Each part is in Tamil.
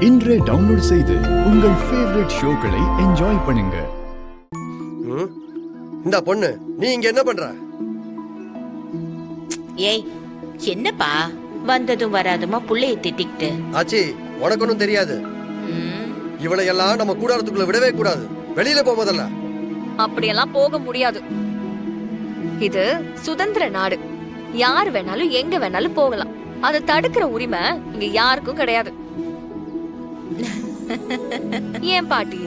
இன்றே டவுன்லோட் செய்து உங்கள் ஃபேவரட் ஷோக்களை என்ஜாய் பண்ணுங்க. இந்த பொண்ணு நீ இங்க என்ன பண்ற? ஏய் என்னப்பா வந்ததும் வராதுமா புள்ளைய திட்டிக்கிட்டு. ஆச்சி உனக்கு ஒன்னும் தெரியாது. இவளை எல்லாம் நம்ம கூடாரத்துக்குள்ள விடவே கூடாது. வெளியில போ முதல்ல. அப்படியெல்லாம் போக முடியாது. இது சுதந்திர நாடு. யார் வேணாலும் எங்க வேணாலும் போகலாம். அதை தடுக்கிற உரிமை இங்க யாருக்கும் கிடையாது. ஏன் பாட்டி,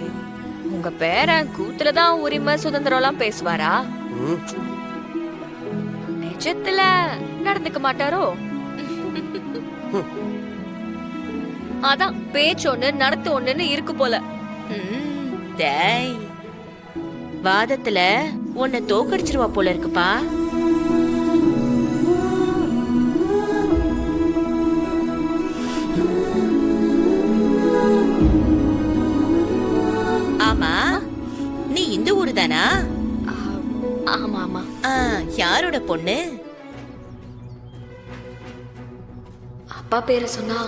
உங்க பேரன் கூத்துலதான் உரிமை சுதந்திரம் எல்லாம் பேசுவாரா? நிஜத்துல நடந்துக்க மாட்டாரோ? அதான் பேச்சு ஒண்ணு நடத்து ஒண்ணுன்னு இருக்கு போல. டேய், வாதத்துல உன்னை தோக்கடிச்சிருவா போல இருக்குப்பா. ஆமா, நீ இந்த ஊரு தானா? ஆமா ஆமா. யாரோட பொண்ணு? அப்பா பேரை சொன்னா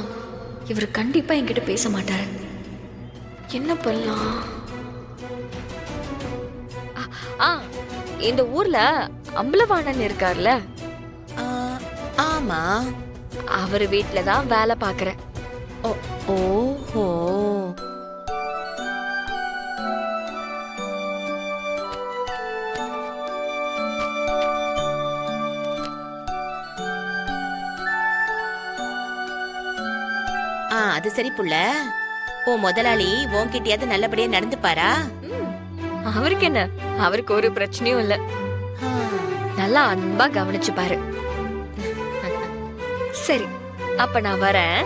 இவர் கண்டிப்பா என்கிட்ட பேச மாட்டாரு. என்ன பண்ணலாம்? இந்த ஊர்ல அம்பலவாணன் இருக்கார்ல, ஆமா, அவர் வீட்டுலதான் வேலை பாக்குறேன். ஓஹோ, அது சரி புள்ள. உன் முதலாளி உன்கிட்டயாவது நல்லபடியா நடந்துப்பாரா? அவருக்கு என்ன, அவருக்கு ஒரு பிரச்சனையும் இல்ல. நல்லா அன்பா கவனிச்சு பாரு. சரி, அப்ப நான் வரேன்.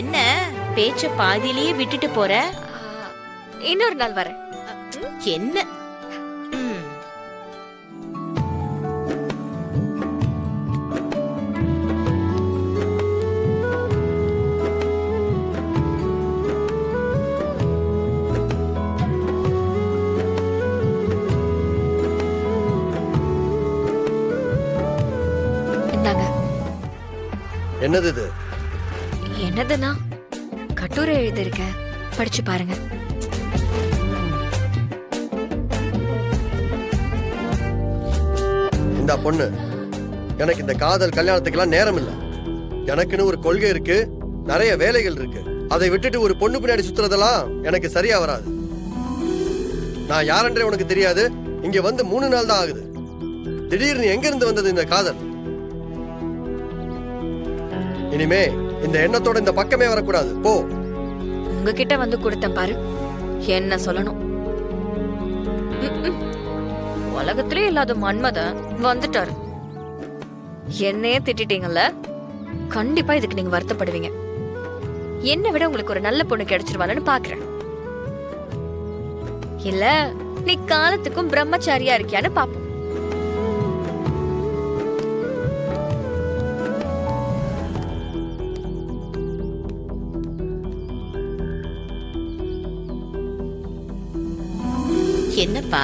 என்ன பேச்ச பாதியிலேயே விட்டுட்டு போற? இன்னொரு நாள் வரேன். என்ன? என்னது இது? என்னதுன்னா கட்டுரை எழுதிருக்க, படிச்சு பாருங்க. இந்த பொண்ணு, எனக்கு இந்த காதல் கல்யாணத்துக்கெல்லாம் நேரம் இல்ல. எனக்குன்னு ஒரு கொள்கை இருக்கு, நிறைய வேலைகள் இருக்கு. அதை விட்டுட்டு ஒரு பொண்ணு பின்னாடி சுத்துறதெல்லாம் எனக்கு சரியா வராது. நான் யாரென்றே உனக்கு தெரியாது. இங்க வந்து 3 நாள் தான் ஆகுது. திடீர்னு எங்க இருந்து வந்தது இந்த காதல்? இனிமே இந்த எண்ணத்தோட இந்த பக்கமே வரக்கூடாது. போ. உங்ககிட்ட வந்து கொடுத்தேன் பாரு, என்ன சொல்லணும்? உலகத்திலே இல்லாத மன்மதன் வந்துட்டாரு. என்னையே திட்டிட்டீங்கல்ல, கண்டிப்பா இதுக்கு நீங்க வருத்தப்படுவீங்க. என்னை விட உங்களுக்கு ஒரு நல்ல பொண்ணு கிடைச்சிருவான்னு பாக்குறேன். இல்ல நீ காலத்துக்கும் பிரம்மச்சாரியா இருக்கியான்னு பாப்போம். என்னப்பா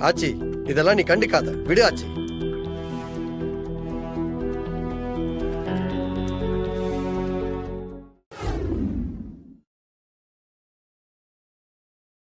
ஆச்சி, இதெல்லாம் நீ கண்டுக்காத. விடு ஆச்சி.